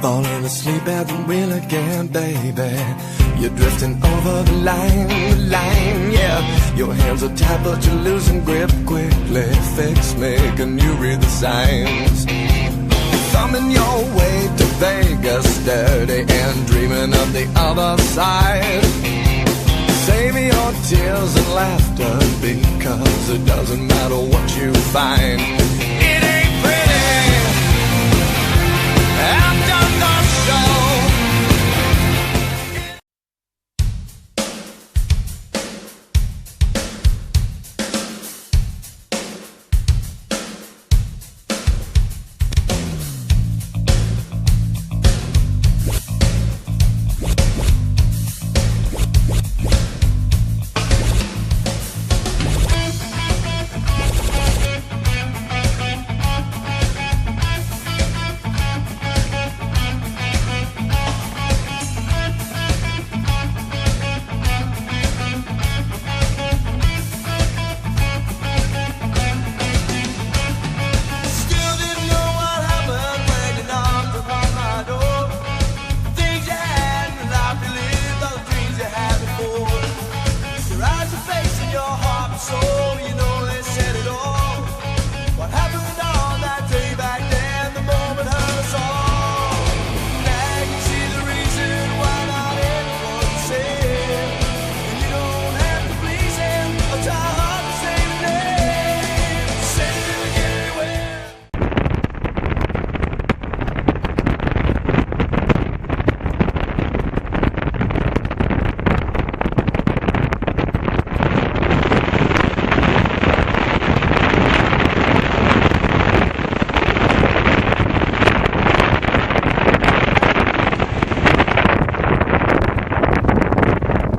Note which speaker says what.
Speaker 1: Falling asleep at the wheel again, baby. You're drifting over the line, yeah. Your hands are tight but you're losing grip quickly. Fix me, can you read the signs? Thumbing your way to Vegas, dirty and dreaming of the other side. Save your tears and laughter, because it doesn't matter what you find.